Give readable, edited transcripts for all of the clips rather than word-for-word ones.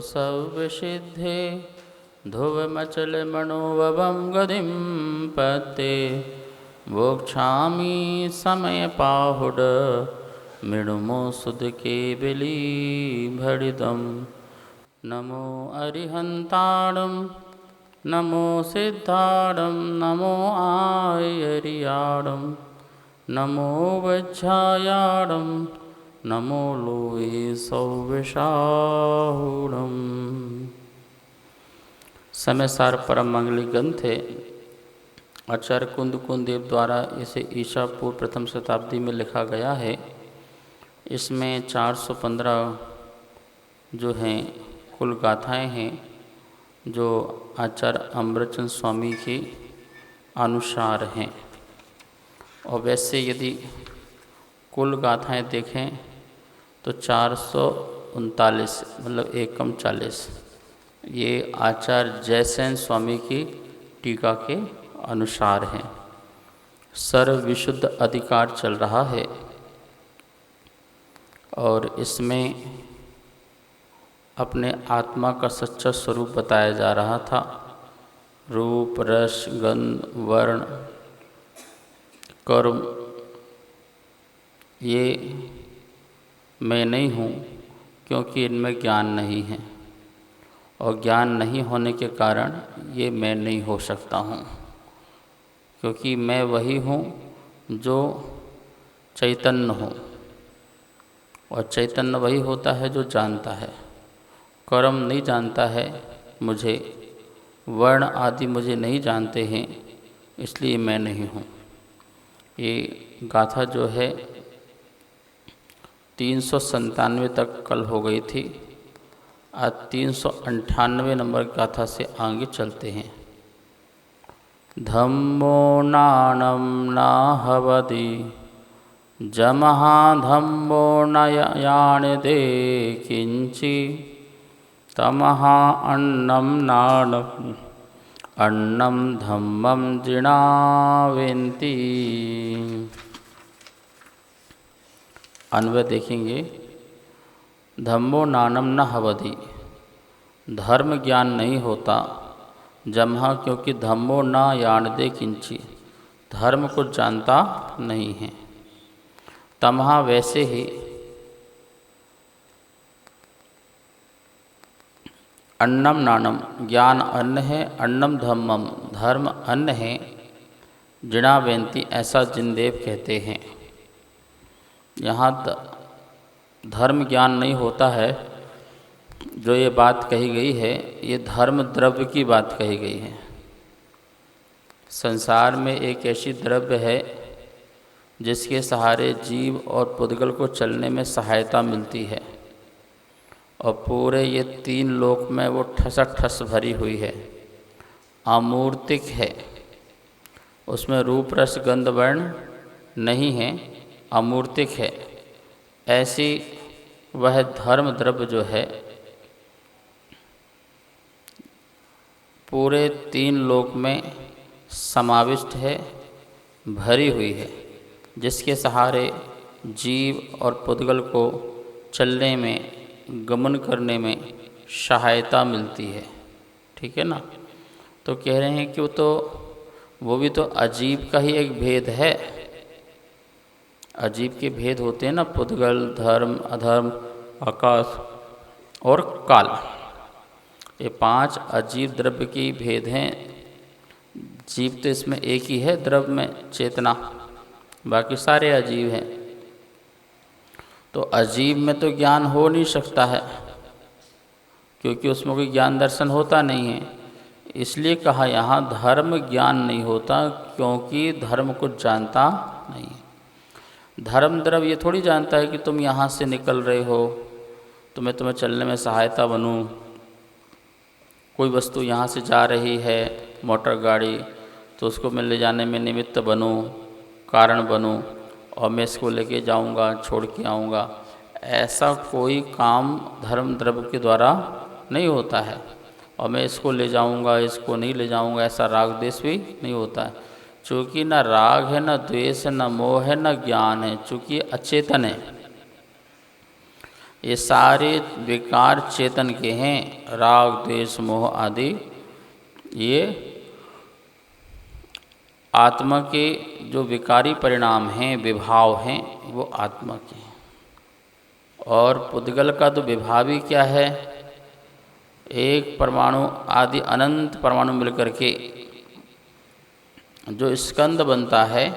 सौविसिद्धे ध्रुवमचलमणोवं गतिं पत्ते वोक्षामि समयपाहुड मृणुमो सुदके बिलीभरितम्। नमो अरिहन्ताणं नमो सिद्धाणं नमो आयर्याणं नमो वज्झायाणं नमो लोये सौविशाहुणम्। समय सार परम मंगली ग्रंथ है। आचार्य कुंद कुंदेव द्वारा इसे ईसा पूर्व प्रथम शताब्दी में लिखा गया है। इसमें 415 जो हैं कुल गाथाएं हैं, जो आचार्य अमृतचंद स्वामी के अनुसार हैं। और वैसे यदि कुल गाथाएं देखें तो 439 मतलब एकम 40 ये आचार्य जयसेन स्वामी की टीका के अनुसार हैं। सर्व विशुद्ध अधिकार चल रहा है और इसमें अपने आत्मा का सच्चा स्वरूप बताया जा रहा था। रूप रस गंध वर्ण कर्म ये मैं नहीं हूँ, क्योंकि इनमें ज्ञान नहीं है और ज्ञान नहीं होने के कारण ये मैं नहीं हो सकता हूँ, क्योंकि मैं वही हूँ जो चैतन्य हूँ और चैतन्य वही होता है जो जानता है। कर्म नहीं जानता है मुझे, वर्ण आदि मुझे नहीं जानते हैं, इसलिए मैं नहीं हूँ। ये गाथा जो है 397 तक कल हो गई थी। आज 398 नंबर गाथा से आगे चलते हैं। धम्मो नाणं न हवति जमहा धम्मो न याणदे किंचि तमहा अन्नं नाणम् अन्नं धम्मं जिणावेन्ति। अन्वय देखेंगे। धम्मो नानम न हवति, धर्म ज्ञान नहीं होता। जमहा क्योंकि धम्मो न याणदे किंची, धर्म को जानता नहीं है। तमहा वैसे ही अन्नम नानम ज्ञान अन्न है, अन्नम धम्मम धर्म अन्न है, जिणावेंती ऐसा जिनदेव कहते हैं। यहाँ धर्म ज्ञान नहीं होता है जो ये बात कही गई है, ये धर्म द्रव्य की बात कही गई है। संसार में एक ऐसी द्रव्य है जिसके सहारे जीव और पुद्गल को चलने में सहायता मिलती है और पूरे ये 3 लोक में वो ठसठस भरी हुई है, अमूर्तिक है। उसमें रूप रस गंध वर्ण नहीं है, अमूर्तिक है। ऐसी वह धर्म द्रव्य जो है पूरे 3 लोक में समाविष्ट है, भरी हुई है, जिसके सहारे जीव और पुद्गल को चलने में गमन करने में सहायता मिलती है। ठीक है ना। तो कह रहे हैं कि वो भी तो अजीब का ही एक भेद है। अजीब के भेद होते हैं ना, पुद्गल धर्म अधर्म आकाश और काल, ये 5 अजीब द्रव्य के भेद हैं। जीव तो इसमें एक ही है, द्रव्य में चेतना, बाकी सारे अजीब हैं। तो अजीब में तो ज्ञान हो नहीं सकता है, क्योंकि उसमें कोई ज्ञान दर्शन होता नहीं है। इसलिए कहा यहाँ धर्म ज्ञान नहीं होता, क्योंकि धर्म को जानता नहीं है। धर्म द्रव्य ये थोड़ी जानता है कि तुम यहाँ से निकल रहे हो तो मैं तुम्हें चलने में सहायता बनूँ। कोई वस्तु यहाँ से जा रही है, मोटर गाड़ी, तो उसको मैं ले जाने में निमित्त बनूँ, कारण बनूँ और मैं इसको लेके जाऊँगा, छोड़ के आऊँगा। ऐसा कोई काम धर्म द्रव्य के द्वारा नहीं होता है। और मैं इसको ले जाऊँगा, इसको नहीं ले जाऊँगा, ऐसा राग द्वेष भी नहीं होता है। चूँकि न राग है, न द्वेष है, न मोह है, न ज्ञान है, चूँकि अचेतन है। ये सारे विकार चेतन के हैं। राग द्वेष मोह आदि ये आत्मा के जो विकारी परिणाम हैं, विभाव हैं, वो आत्मा के हैं। और पुद्गल का तो विभाव ही क्या है, एक परमाणु आदि अनंत परमाणु मिलकर के जो स्कंद बनता है,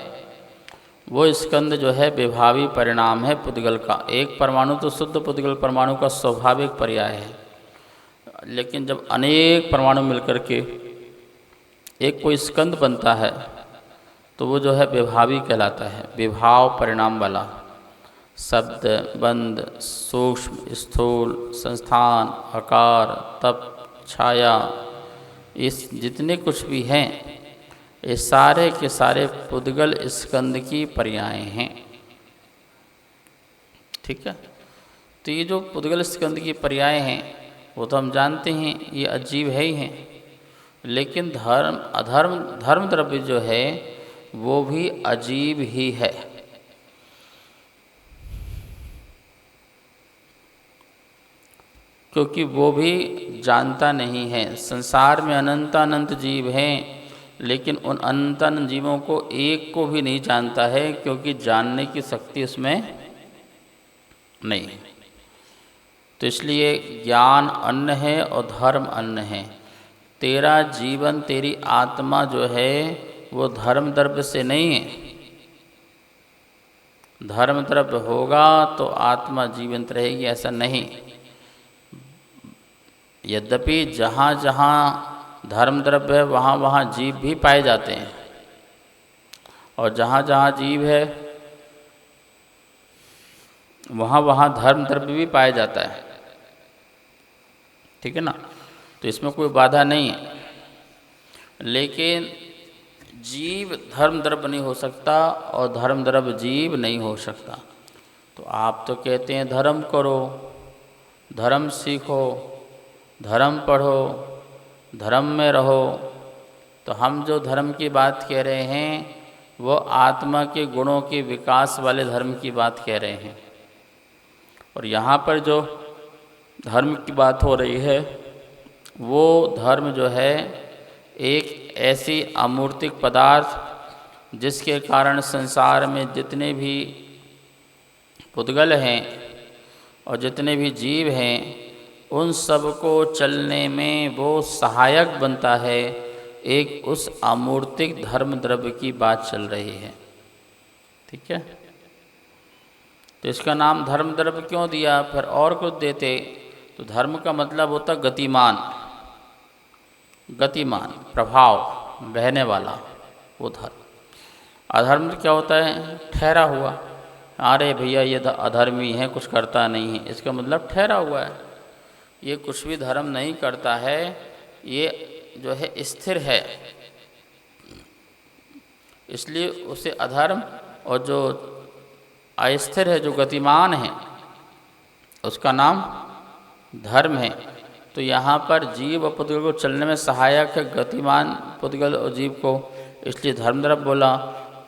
वो स्कंद जो है विभावी परिणाम है पुद्गल का। एक परमाणु तो शुद्ध पुद्गल परमाणु का स्वाभाविक पर्याय है, लेकिन जब अनेक परमाणु मिलकर के एक कोई स्कंद बनता है तो वो जो है विभावी कहलाता है, विभाव परिणाम वाला। शब्द, बंध, सूक्ष्म, स्थूल, संस्थान, आकार, तप, छाया, इस जितने कुछ भी हैं ये सारे के सारे पुद्गल स्कंद की पर्याय हैं। ठीक है, तो ये जो पुद्गल स्कंद की पर्याय हैं वो तो हम जानते हैं, ये अजीब है ही हैं। लेकिन धर्म अधर्म, धर्म द्रव्य जो है वो भी अजीब ही है। क्योंकि वो भी जानता नहीं है। संसार में अनंत अनंत जीव हैं, लेकिन उन अनंत अनंत जीवों को एक को भी नहीं जानता है, क्योंकि जानने की शक्ति उसमें नहीं। तो इसलिए ज्ञान अन्न है और धर्म अन्न है। तेरा जीवन, तेरी आत्मा जो है वो धर्म द्रव्य से नहीं है। धर्म द्रव्य होगा तो आत्मा जीवंत रहेगी, ऐसा नहीं। यद्यपि जहाँ जहाँ धर्म द्रव्य है वहाँ वहाँ जीव भी पाए जाते हैं, और जहाँ जहाँ जीव है वहाँ वहाँ धर्म द्रव्य भी पाया जाता है। ठीक है ना, तो इसमें कोई बाधा नहीं है। लेकिन जीव धर्म द्रव्य नहीं हो सकता और धर्म द्रव्य जीव नहीं हो सकता। तो आप तो कहते हैं धर्म करो, धर्म सीखो, धर्म पढ़ो, धर्म में रहो। तो हम जो धर्म की बात कह रहे हैं वो आत्मा के गुणों के विकास वाले धर्म की बात कह रहे हैं। और यहाँ पर जो धर्म की बात हो रही है वो धर्म जो है एक ऐसी अमूर्तिक पदार्थ जिसके कारण संसार में जितने भी पुद्गल हैं और जितने भी जीव हैं उन सब को चलने में वो सहायक बनता है। एक उस अमूर्तिक धर्म द्रव्य की बात चल रही है। ठीक है, तो इसका नाम धर्म द्रव्य क्यों दिया? फिर और कुछ देते तो धर्म का मतलब होता गतिमान, गतिमान प्रभाव, बहने वाला, वो धर्म। अधर्म क्या होता है? ठहरा हुआ। अरे भैया ये अधर्मी है, कुछ करता नहीं है, इसका मतलब ठहरा हुआ है, ये कुछ भी धर्म नहीं करता है, ये जो है स्थिर है, इसलिए उसे अधर्म। और जो अस्थिर है, जो गतिमान है, उसका नाम धर्म है। तो यहाँ पर जीव और पुद्गल को चलने में सहायक है, गतिमान पुद्गल और जीव को, इसलिए धर्म द्रव्य बोला।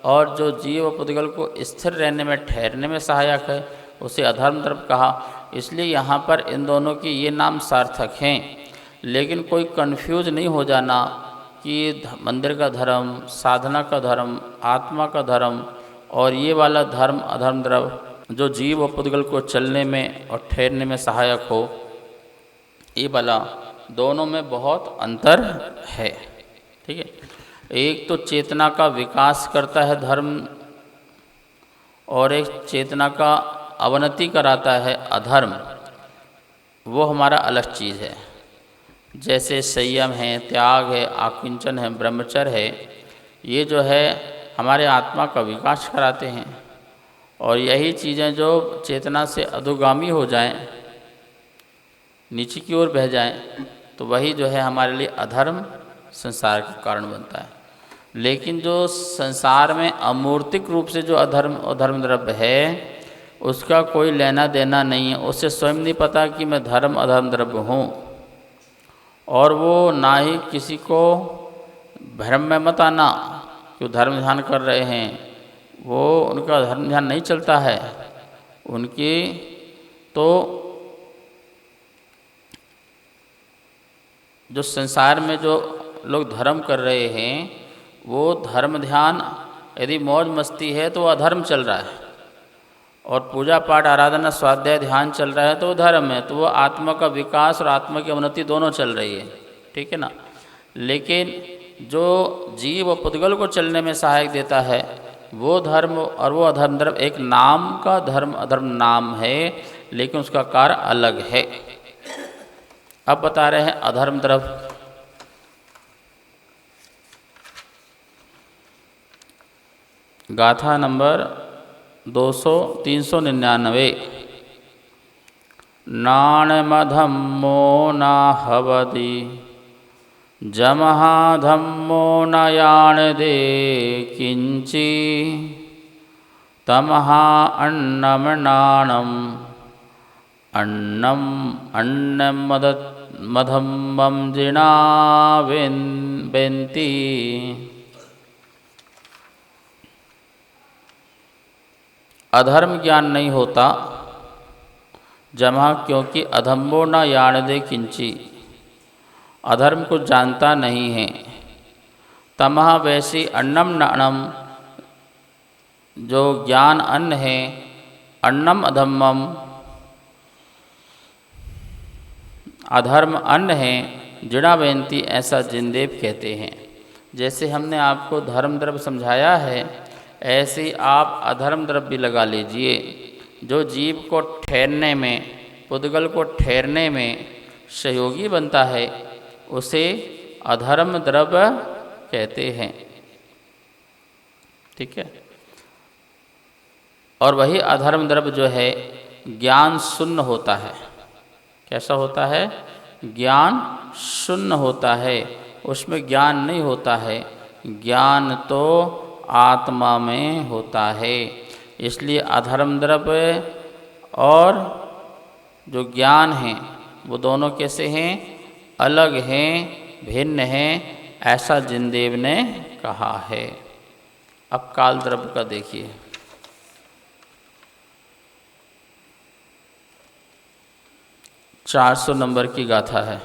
और जो जीव और पुद्गल को स्थिर रहने में, ठहरने में सहायक है, उसे अधर्म द्रव्य कहा। इसलिए यहाँ पर इन दोनों के ये नाम सार्थक हैं। लेकिन कोई कन्फ्यूज नहीं हो जाना कि मंदिर का धर्म, साधना का धर्म, आत्मा का धर्म और ये वाला धर्म अधर्म द्रव्य जो जीव और पुद्गल को चलने में और ठहरने में सहायक हो, ये वाला दोनों में बहुत अंतर है। ठीक है, एक तो चेतना का विकास करता है धर्म, और एक चेतना का अवनति कराता है अधर्म। वो हमारा अलग चीज़ है। जैसे संयम है, त्याग है, आकिंचन है, ब्रह्मचर्य है, ये जो है हमारे आत्मा का विकास कराते हैं। और यही चीज़ें जो चेतना से अधोगामी हो जाएं, नीचे की ओर बह जाएं, तो वही जो है हमारे लिए अधर्म संसार के कारण बनता है। लेकिन जो संसार में अमूर्तिक रूप से जो अधर्म और धर्म द्रव्य है, उसका कोई लेना देना नहीं है। उसे स्वयं नहीं पता कि मैं धर्म अधर्म द्रव्य हूँ, और वो ना ही किसी को भ्रम में मत आना कि धर्म ध्यान कर रहे हैं, वो उनका धर्म ध्यान नहीं चलता है। उनकी तो जो संसार में जो लोग धर्म कर रहे हैं वो धर्म ध्यान, यदि मौज मस्ती है तो वो अधर्म चल रहा है, और पूजा पाठ आराधना स्वाध्याय ध्यान चल रहा है तो वो धर्म है, तो वो आत्मा का विकास और आत्मा की उन्नति दोनों चल रही है, ठीक है ना। लेकिन जो जीव और पुद्गल को चलने में सहायक देता है वो धर्म और वो अधर्म द्रव्य एक नाम का धर्म अधर्म नाम है, लेकिन उसका कार्य अलग है। अब बता रहे हैं अधर्म द्रव्य। गाथा नंबर 399। नाणमधम्मो न हवति जमहा धम्मो न याणदे किंचि तमहा अन्नम नाणम अन्नम अन्नम मधम्मम जिणा वेन्ति। अधर्म ज्ञान नहीं होता जमहा, क्योंकि अधम्मो न याणदे किंची, अधर्म को जानता नहीं है। तमहा वैसी अन्नम नाणम, जो ज्ञान अन्न है, अन्नम अधम्मम अधर्म अन्न है, जिणा बेनती ऐसा जिनदेव कहते हैं। जैसे हमने आपको धर्म द्रव्य समझाया है ऐसे ही आप अधर्म द्रव्य भी लगा लीजिए। जो जीव को ठहरने में, पुद्गल को ठहरने में सहयोगी बनता है उसे अधर्म द्रव्य कहते हैं, ठीक है। और वही अधर्म द्रव्य जो है ज्ञान शून्य होता है। कैसा होता है? ज्ञान शून्य होता है, उसमें ज्ञान नहीं होता है, ज्ञान तो आत्मा में होता है। इसलिए अधर्म द्रव्य और जो ज्ञान है वो दोनों कैसे हैं? अलग हैं, भिन्न हैं, ऐसा जिनदेव ने कहा है। अब काल द्रव्य का देखिए। चार 400 नंबर की गाथा है।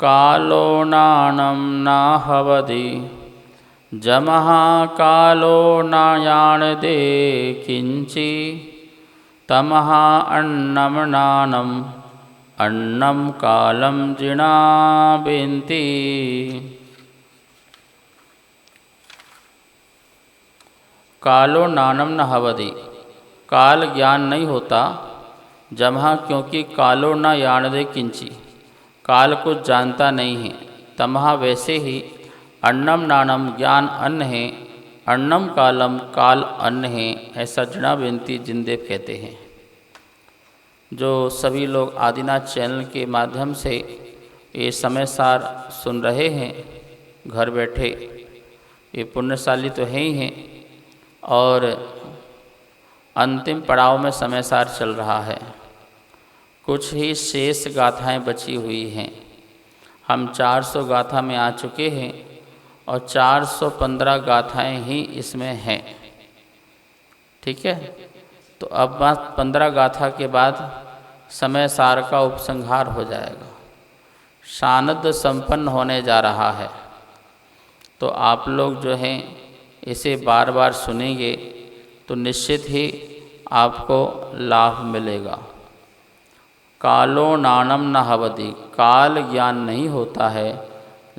कालो नाणम न हवति जमहा कालो न याणदे किंचि तमहा अन्नम नाणम अन्नम कालम जिणा बेन्ति। कालो नाणम न हवति, काल ज्ञान नहीं होता। जमहा, क्योंकि कालो न याणदे किंची, काल को जानता नहीं है। तमहा, वैसे ही अन्नम नाणम, ज्ञान अन्न है, अन्नम कालम, काल अन्न है, ऐसा जिणा बेनती जिनदेव कहते हैं। जो सभी लोग आदिनाथ चैनल के माध्यम से ये समय सार सुन रहे हैं घर बैठे, ये पुण्यशाली तो हैं ही हैं, और अंतिम पड़ाव में समय सार चल रहा है। कुछ ही शेष गाथाएं बची हुई हैं। हम 400 गाथा में आ चुके हैं और 415 गाथाएं ही इसमें हैं, ठीक है। तो अब 15 गाथा के बाद समय सार का उपसंहार हो जाएगा, सानद संपन्न होने जा रहा है। तो आप लोग जो हैं इसे बार बार सुनेंगे तो निश्चित ही आपको लाभ मिलेगा। कालो नाणम न हवति, काल ज्ञान नहीं होता है।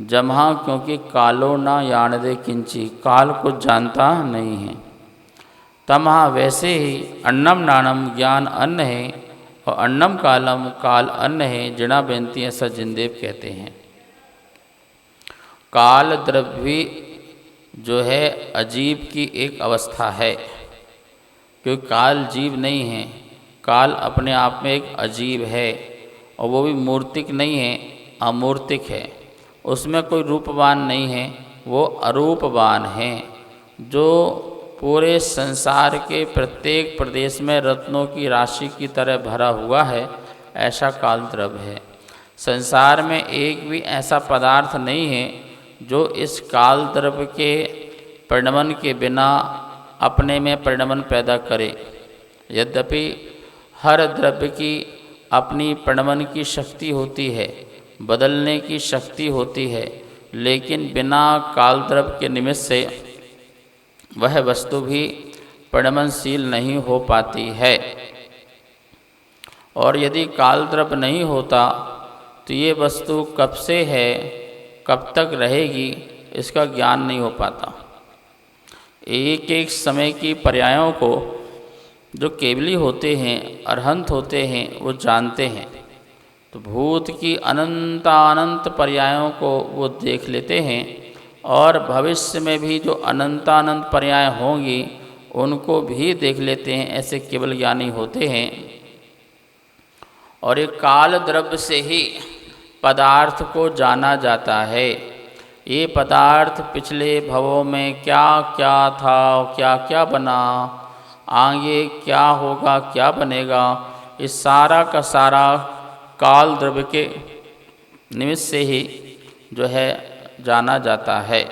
जमहा, क्योंकि कालो न याणदे किंची, काल को जानता नहीं है। तमहा, वैसे ही अन्नम नाणम, ज्ञान अन्न है, और अन्नम कालम, काल अन्न है, जिणा बेनती ऐसा जिनदेव कहते हैं। काल द्रव्य जो है अजीब की एक अवस्था है, क्योंकि काल जीव नहीं है। काल अपने आप में एक अजीब है, और वो भी मूर्तिक नहीं है, अमूर्तिक है। उसमें कोई रूपवान नहीं है, वो अरूपवान है, जो पूरे संसार के प्रत्येक प्रदेश में रत्नों की राशि की तरह भरा हुआ है, ऐसा काल द्रव्य है। संसार में एक भी ऐसा पदार्थ नहीं है जो इस काल द्रव्य के परिणमन के बिना अपने में परिणमन पैदा करे। यद्यपि हर द्रव्य की अपनी परिणमन की शक्ति होती है, बदलने की शक्ति होती है, लेकिन बिना काल द्रव्य के निमित्त से वह वस्तु भी परिणमनशील नहीं हो पाती है। और यदि काल द्रव्य नहीं होता तो ये वस्तु कब से है, कब तक रहेगी, इसका ज्ञान नहीं हो पाता। एक एक समय की पर्यायों को जो केवली होते हैं, अरहंत होते हैं, वो जानते हैं। तो भूत की अनंतानंत पर्यायों को वो देख लेते हैं, और भविष्य में भी जो अनंतानंत पर्याय होंगी उनको भी देख लेते हैं। ऐसे केवल ज्ञानी होते हैं। और ये काल द्रव्य से ही पदार्थ को जाना जाता है। ये पदार्थ पिछले भवों में क्या क्या था, क्या क्या बना, आगे क्या होगा, क्या बनेगा, इस सारा का सारा काल द्रव्य के निमित्त से ही जो है जाना जाता है।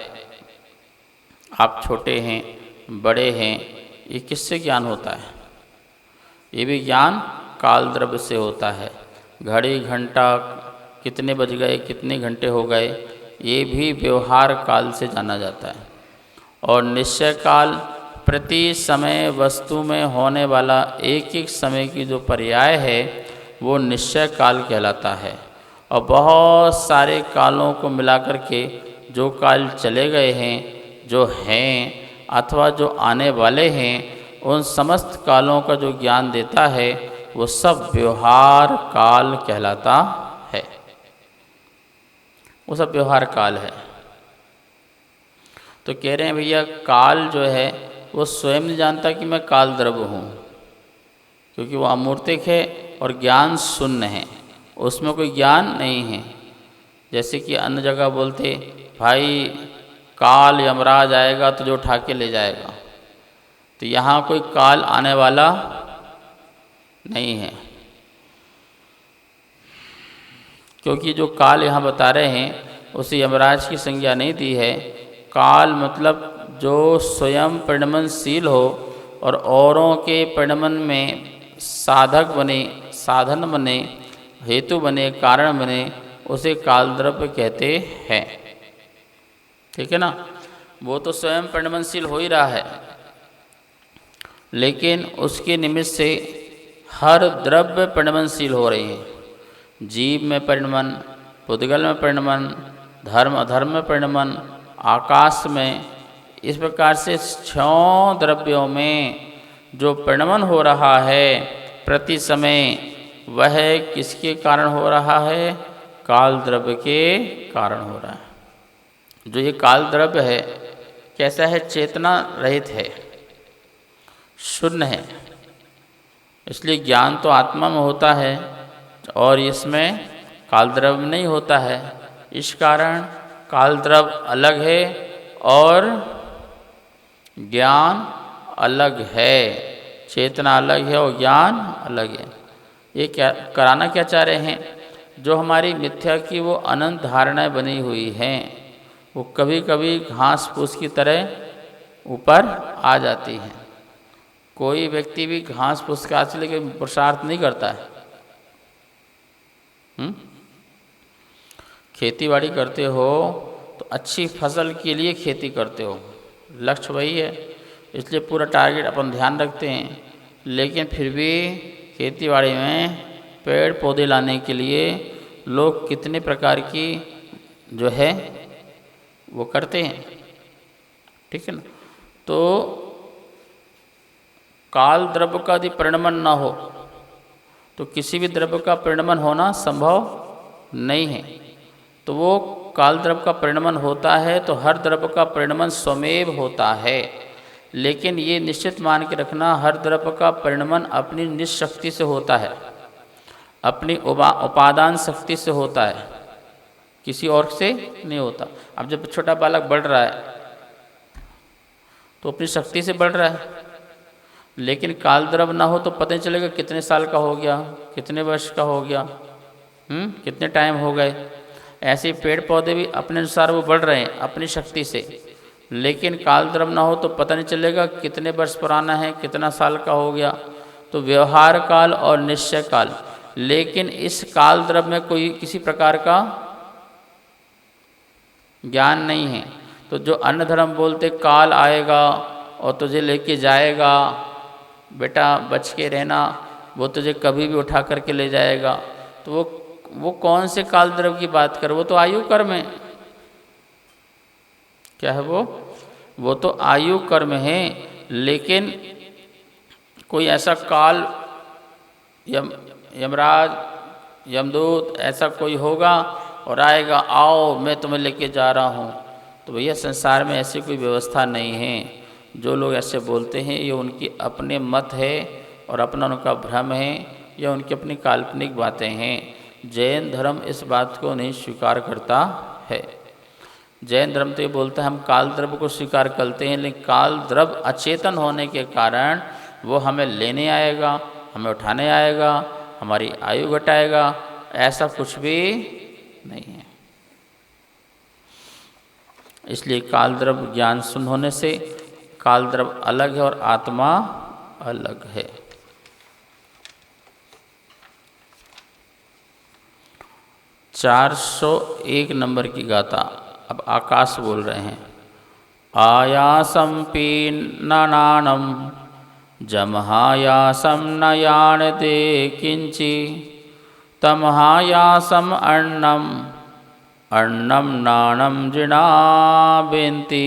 आप छोटे हैं, बड़े हैं, ये किससे ज्ञान होता है? ये भी ज्ञान काल द्रव्य से होता है। घड़ी घंटा कितने बज गए, कितने घंटे हो गए, ये भी व्यवहार काल से जाना जाता है। और निश्चय काल प्रति समय वस्तु में होने वाला एक एक समय की जो पर्याय है वो निश्चय काल कहलाता है। और बहुत सारे कालों को मिलाकर के जो काल चले गए हैं, जो हैं अथवा जो आने वाले हैं, उन समस्त कालों का जो ज्ञान देता है वो सब व्यवहार काल कहलाता है। वो सब व्यवहार काल है। तो कह रहे हैं भैया काल जो है वो स्वयं नहीं जानता कि मैं काल द्रव्य हूँ, क्योंकि वो अमूर्तिक है और ज्ञान शून्य है, उसमें कोई ज्ञान नहीं है। जैसे कि अन्य जगह बोलते भाई काल यमराज आएगा तुझे उठा के ले जाएगा, तो यहाँ कोई काल आने वाला नहीं है, क्योंकि जो काल यहाँ बता रहे हैं उसे यमराज की संज्ञा नहीं दी है। काल मतलब जो स्वयं परिणमनशील हो और औरों के परिणमन में साधक बने, साधन बने, हेतु बने, कारण बने, उसे काल द्रव्य कहते हैं। ठीक है ना? वो तो स्वयं परिणमनशील हो ही रहा है, लेकिन उसके निमित्त से हर द्रव्य परिणमनशील हो रहे हैं। जीव में परिणमन, पुद्गल में परिणमन, धर्म अधर्म में परिणमन, आकाश में, इस प्रकार से 6 द्रव्यों में जो परिणमन हो रहा है प्रति समय, वह किसके कारण हो रहा है? काल द्रव्य के कारण हो रहा है। जो ये काल द्रव्य है कैसा है? चेतना रहित है, शून्य है। इसलिए ज्ञान तो आत्मा में होता है और इसमें काल द्रव्य नहीं होता है। इस कारण काल द्रव्य अलग है और ज्ञान अलग है, चेतना अलग है और ज्ञान अलग है। ये क्या कराना क्या चाह रहे हैं? जो हमारी मिथ्या की वो अनंत धारणाएं बनी हुई हैं, वो कभी कभी घास फूस की तरह ऊपर आ जाती हैं। कोई व्यक्ति भी घास फूस का आज लेके पुरुषार्थ नहीं करता है। खेती बाड़ी करते हो तो अच्छी फसल के लिए खेती करते हो, लक्ष्य वही है, इसलिए पूरा टारगेट अपन ध्यान रखते हैं। लेकिन फिर भी खेती बाड़ी में पेड़ पौधे लाने के लिए लोग कितने प्रकार की जो है वो करते हैं। ठीक है ना? तो काल द्रव्य का यदि परिणमन न हो तो किसी भी द्रव्य का परिणमन होना संभव नहीं है। तो वो काल द्रव्य का परिणमन होता है तो हर द्रव्य का परिणमन स्वमेव होता है। लेकिन ये निश्चित मान के रखना, हर द्रव्य का परिणमन अपनी निशक्ति से होता है, अपनी उपादान शक्ति से होता है, किसी और से नहीं होता। अब जब छोटा बालक बढ़ रहा है तो अपनी शक्ति से बढ़ रहा है, लेकिन काल द्रव्य ना हो तो पता नहीं चलेगा कितने साल का हो गया, कितने वर्ष का हो गया, कितने टाइम हो गए। ऐसे पेड़ पौधे भी अपने अनुसार वो बढ़ रहे हैं अपनी शक्ति से, लेकिन काल द्रव्य ना हो तो पता नहीं चलेगा कितने वर्ष पुराना है, कितना साल का हो गया। तो व्यवहार काल और निश्चय काल लेकिन इस काल द्रव्य में कोई किसी प्रकार का ज्ञान नहीं है। तो जो अन्य धर्म बोलते काल आएगा और तुझे लेके जाएगा, बेटा बच के रहना, वो तुझे कभी भी उठा करके ले जाएगा, तो वो कौन से काल द्रव्य की बात कर, वो तो आयु कर्म है। क्या है वो तो आयु कर्म है। लेकिन कोई ऐसा काल, यमराज, यमदूत ऐसा कोई होगा और आएगा, आओ मैं तुम्हें लेके जा रहा हूँ, तो भैया संसार में ऐसी कोई व्यवस्था नहीं है। जो लोग ऐसे बोलते हैं ये उनकी अपने मत है और अपना उनका भ्रम है, या उनकी अपनी काल्पनिक बातें हैं। जैन धर्म इस बात को नहीं स्वीकार करता है। जैन धर्म तो ये बोलता है हम काल द्रव्य को स्वीकार करते हैं, लेकिन काल द्रव्य अचेतन होने के कारण वो हमें लेने आएगा, हमें उठाने आएगा, हमारी आयु घटाएगा, ऐसा कुछ भी नहीं है। इसलिए काल द्रव्य ज्ञान शून्य होने से काल द्रव्य अलग है और आत्मा अलग है। 401 नंबर की गाथा अब आकाश बोल रहे हैं। आयासम पीननानम जमहायासम न यानते किंचि तमहायासम अन्नम अन्नम नानम जिनाबेन्ति।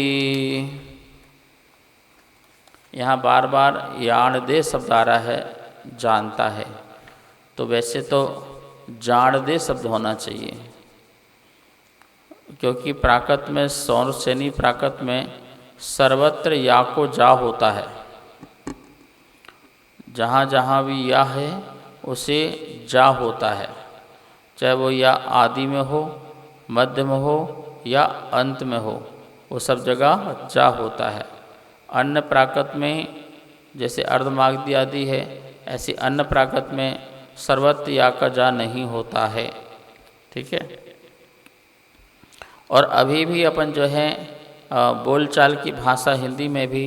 यहाँ बार बार याणदे शब्द आ रहा है, जानता है, तो वैसे तो जाणदे शब्द होना चाहिए, क्योंकि प्राकृत में सौरसेनी प्राकृत में सर्वत्र या को जा होता है। जहाँ जहाँ भी या है उसे जा होता है, चाहे वो या आदि में हो, मध्य में हो या अंत में हो, वो सब जगह जा होता है। अन्य प्राकृत में जैसे अर्धमागधी आदि है, ऐसे अन्य प्राकृत में सर्वत्र या का जा नहीं होता है। ठीक है। और अभी भी अपन जो है बोलचाल की भाषा हिंदी में भी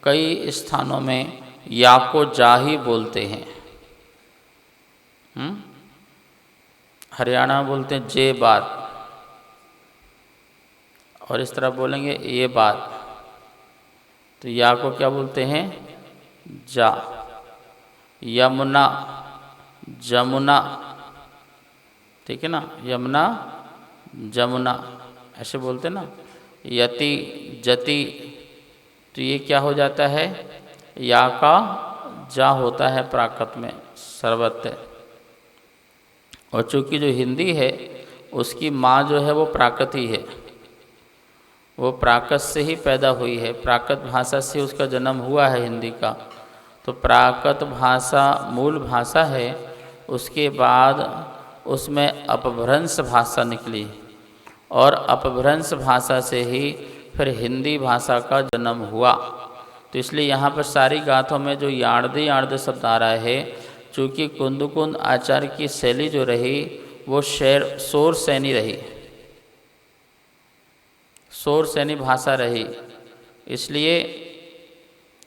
कई स्थानों में या को जा ही बोलते हैं। हरियाणा में बोलते हैं जे बात, और इस तरह बोलेंगे ये बात, तो या को क्या बोलते हैं? जा। यमुना, जमुना, ठीक है ना, यमुना जमुना ऐसे बोलते ना। यति, जति, तो ये क्या हो जाता है? या का जा होता है प्राकृत में सर्वत्र। और चूंकि जो हिंदी है उसकी माँ जो है वो प्राकृत ही है, वो प्राकृत से ही पैदा हुई है, प्राकृत भाषा से उसका जन्म हुआ है हिंदी का। तो प्राकृत भाषा मूल भाषा है, उसके बाद उसमें अपभ्रंश भाषा निकली, और अपभ्रंश भाषा से ही फिर हिंदी भाषा का जन्म हुआ। तो इसलिए यहाँ पर सारी गाथों में जो याणदे याणदे शब्द आ रहा है, चूँकि कुंदकुंद आचार्य की शैली जो रही वो शोर सैनी रही, शोर सैनी भाषा रही, इसलिए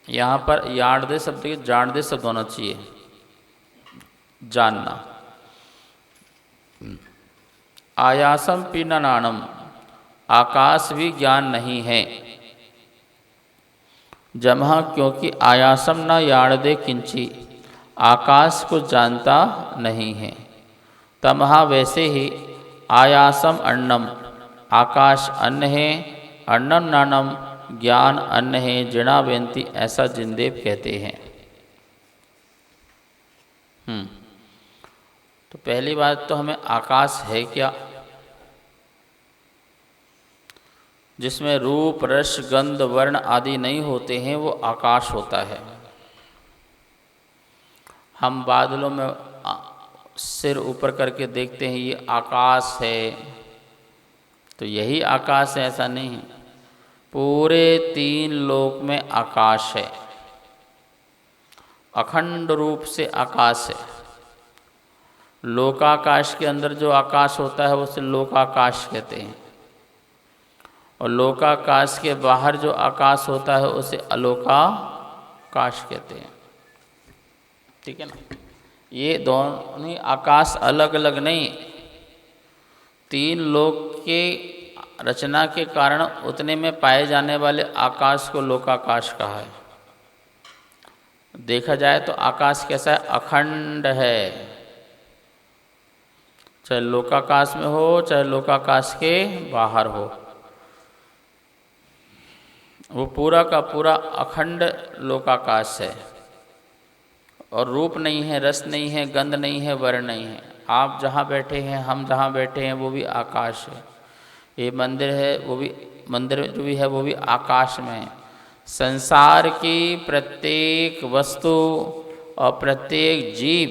यहाँ पर याणदे शब्द की जाणदे शब्द होना चाहिए, जानना। आयासम पीननानम, आकाश भी ज्ञान नहीं है। जमहा, क्योंकि आयासम न याणदे किंची, आकाश को जानता नहीं है। तमहा, वैसे ही आयासम अन्नम, आकाश अन्न है, अन्नम नानम, ज्ञान अन्न है, जिणाबेन्ति, ऐसा जिनदेव कहते हैं। तो पहली बात तो हमें आकाश है क्या, जिसमें रूप रस गंध वर्ण आदि नहीं होते हैं, वो आकाश होता है। हम बादलों में सिर ऊपर करके देखते हैं ये आकाश है, तो यही आकाश है ऐसा नहीं है। पूरे 3 लोक में आकाश है, अखंड रूप से आकाश है। लोकाकाश के अंदर जो आकाश होता है उसे लोकाकाश कहते हैं, और लोकाकाश के बाहर जो आकाश होता है उसे अलोकाकाश कहते हैं। ठीक है ना। ये दोनों ही आकाश अलग अलग नहीं, तीन लोक के रचना के कारण उतने में पाए जाने वाले आकाश को लोकाकाश कहा है। देखा जाए तो आकाश कैसा है? अखंड है, चाहे लोकाकाश में हो चाहे लोकाकाश के बाहर हो, वो पूरा का पूरा अखंड लोकाकाश है। और रूप नहीं है, रस नहीं है, गंध नहीं है, वर्ण नहीं है। आप जहाँ बैठे हैं, हम जहाँ बैठे हैं, वो भी आकाश है। ये मंदिर है, वो भी मंदिर जो भी है वो भी आकाश में है। संसार की प्रत्येक वस्तु और प्रत्येक जीव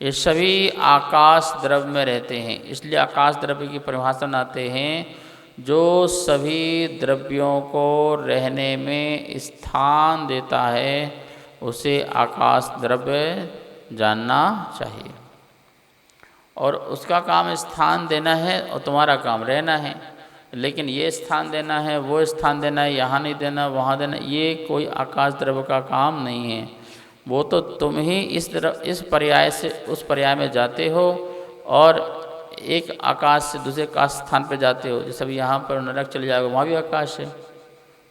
ये सभी आकाश द्रव्य में रहते हैं। इसलिए आकाश द्रव्य की परिभाषा बनाते हैं, जो सभी द्रव्यों को रहने में स्थान देता है उसे आकाश द्रव्य जानना चाहिए। और उसका काम स्थान देना है और तुम्हारा काम रहना है। लेकिन ये स्थान देना है, वो स्थान देना है, यहाँ नहीं देना, वहाँ देना, ये कोई आकाश द्रव्य का काम नहीं है। वो तो तुम ही इस पर्याय से उस पर्याय में जाते हो और एक आकाश से दूसरे आकाश स्थान पर जाते हो। जैसे अभी यहाँ पर नरक चले जाओगे, वहाँ भी आकाश है।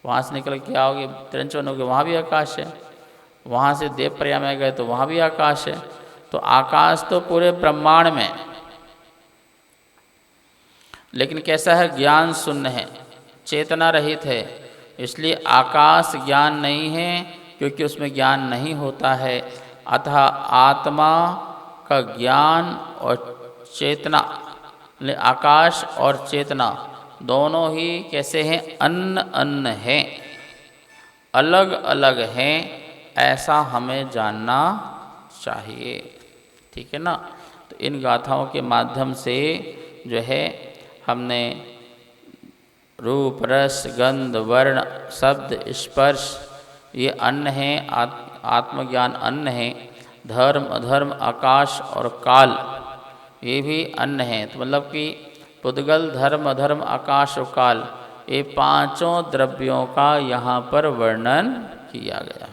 वहाँ से निकल के आओगे तिरंचन होगे, वहाँ भी आकाश है। वहाँ से देव पर्याय में गए तो वहाँ भी आकाश है। तो आकाश तो पूरे ब्रह्मांड में, लेकिन कैसा है? ज्ञान शून्य है, चेतना रहित है। इसलिए आकाश ज्ञान नहीं है, क्योंकि उसमें ज्ञान नहीं होता है। अतः आत्मा का ज्ञान और चेतना, आकाश और चेतना दोनों ही कैसे हैं? अन्न अन्न हैं, अलग अलग हैं, ऐसा हमें जानना चाहिए। ठीक है ना? तो इन गाथाओं के माध्यम से जो है हमने रूप रस गंध वर्ण शब्द स्पर्श ये अन्न है, आत्मज्ञान अन्न है। धर्म अधर्म आकाश और काल ये भी अन्न है। तो मतलब कि पुद्गल धर्म अधर्म आकाश और काल ये पांचों द्रव्यों का यहाँ पर वर्णन किया गया।